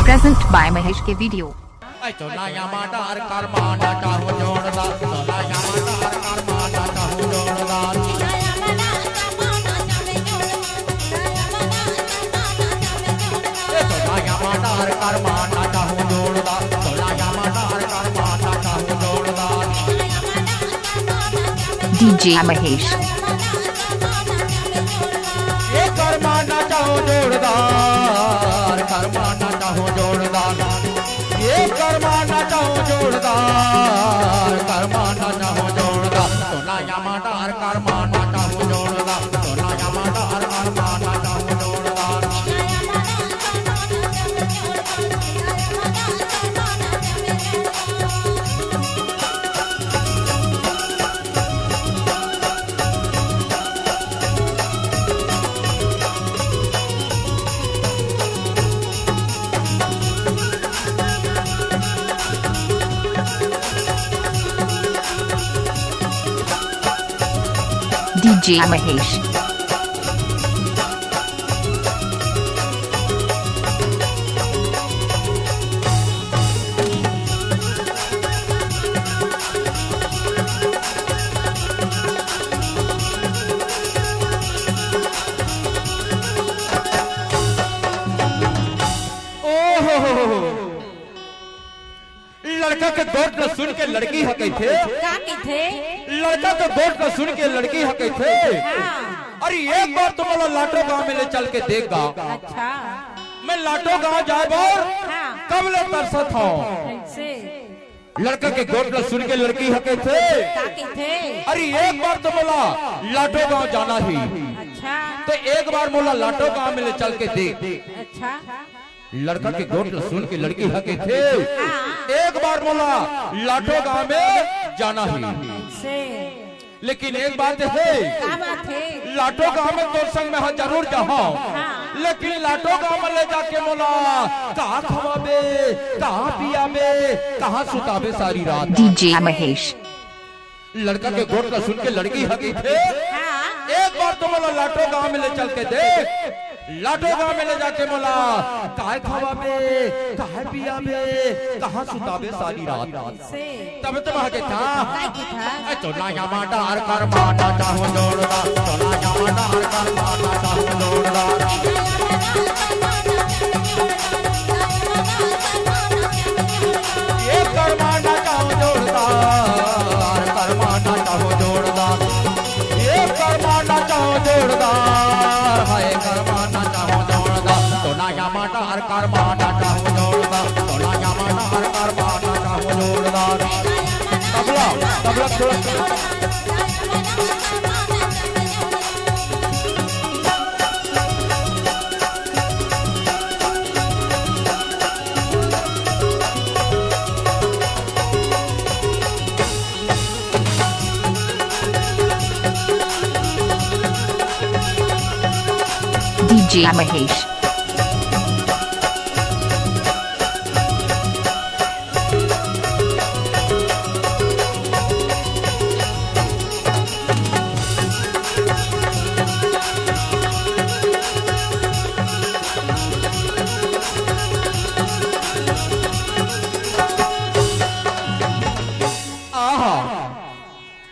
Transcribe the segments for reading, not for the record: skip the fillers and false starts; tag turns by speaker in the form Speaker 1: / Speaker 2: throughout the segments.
Speaker 1: Present by Mahesh के video. DJ Mahesh।
Speaker 2: ये करमाना चाहो जोरदार, करमाना चाहो जोरदार, ये करमाना चाहो जोरदार, करमाना चाहो जोरदार, सोना यामादार करमाना चाहो जोरदार, सोना यामादार करमाना चाहो जोरदार।
Speaker 1: DJ Mahesh।
Speaker 2: लड़का के गोट न सुन के लड़की हकई थे,
Speaker 3: का थे?
Speaker 2: लड़का के गोट न सुन के लड़की हकई थे।
Speaker 3: हाँ।
Speaker 2: अरे एक बार तुम लाटो गांव में ले चल के देखगा।
Speaker 3: अच्छा।
Speaker 2: मैं लाटो गांव जाए बार
Speaker 3: हाँ।
Speaker 2: कब ले तरसत हूँ।
Speaker 3: कैसे?
Speaker 2: लड़का के गोट न सुन के लड़की हकई थे।
Speaker 3: का थे?
Speaker 2: अरे एक बार तो बोला लाटो गांव जाना ही,
Speaker 3: अच्छा।
Speaker 2: तो एक बार बोला लाटो गांव में ले चल के देख।
Speaker 3: अच्छा।
Speaker 2: लड़का के गोट न सुन के लड़की हके थे।
Speaker 3: हाँ।
Speaker 2: एक बार बोला लाटो गांव में जाना ही,
Speaker 3: कैसे?
Speaker 2: लेकिन एक बात है,
Speaker 3: का बात है?
Speaker 2: लाटो गांव में तो संग में हाँ जरूर जाऊं,
Speaker 3: हाँ।
Speaker 2: लेकिन लाटो गांव में ले जाके बोला कहाँ खवाबे, कहाँ पियाबे, कहाँ सुताबे सारी रात।
Speaker 1: DJ Mahesh।
Speaker 2: लड़का के गोट का सुन के लड़की हकी थे।
Speaker 3: हाँ।
Speaker 2: एक बार तो बोला लाटो गांव में ले चल के देख। लाटो गांव में ले जाके बोला कहाँ खवाबे, कहाँ पियाबे, कहाँ सुताबे सारी रात।
Speaker 3: कैसे?
Speaker 2: तब तुम हके था
Speaker 3: था?
Speaker 2: चोला यामादार कर माना चाहो जोरदार, चोला यामादार कर माना चाहो जोरदार। ये कर माना चाहो जोरदार, कर माना चाहो जोरदार, ये कर माना चाहो जोरदार, हाय कर माना चाहो जोरदार, चोला यामादार कर माना चाहो जोरदार, चोला यामादार कर माना चाहो जोरदार। तबला तबला थोड़ा
Speaker 1: DJ Mahesh।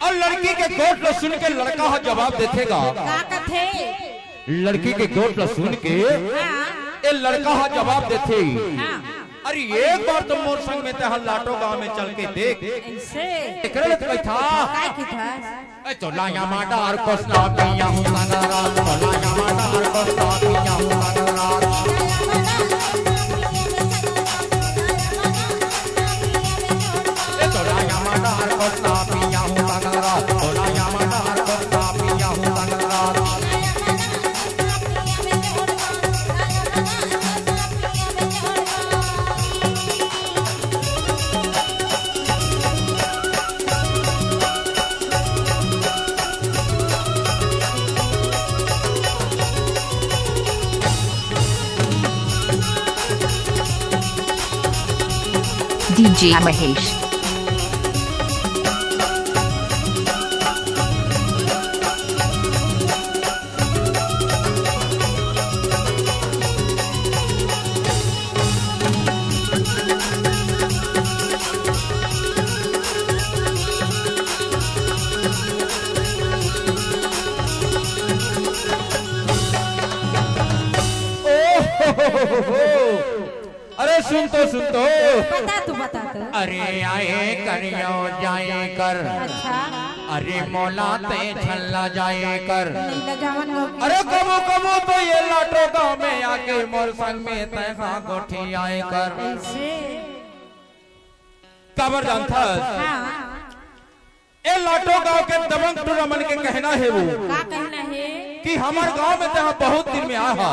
Speaker 2: और लड़की के गोट न सुन के लड़का हा जवाब देखेगा।
Speaker 3: का थे?
Speaker 2: लड़की के गोट न सुन के ये लड़का हा जवाब देथे।
Speaker 3: हाँ।
Speaker 2: अरे एक बार तो मोर संग में ते लाटो गांव में चल के देख।
Speaker 3: कैसे?
Speaker 2: एकरे लेत कई था
Speaker 3: का था?
Speaker 2: ए चोला यामादार कोसना पिया हूं सनरा, चोला यामादार कोसना पिया हूं सनरा। ए चोला यामादार कोसना पिया हूं सनरा, चोला यामादार कोसना पिया हूं सनरा।
Speaker 1: DJ Mahesh।
Speaker 2: सुन तो
Speaker 3: बता तू बता तू।
Speaker 2: अरे आए करियो जाए कर,
Speaker 3: अच्छा
Speaker 2: अरे मौला ते छल्ला जाए कर।
Speaker 3: नीला जावन हो गया।
Speaker 2: अरे कबो कबो तो ये लाटो गाँव में आके मोर संग में तैसा गोठी आए कर।
Speaker 3: ऐसे
Speaker 2: काबर जानता
Speaker 3: हाँ
Speaker 2: ए लाटो गांव के दबंग टूर्नामेंट के कहना है वो
Speaker 3: का कहना है
Speaker 2: कि हमारे गांव में तो बहुत दिन में आया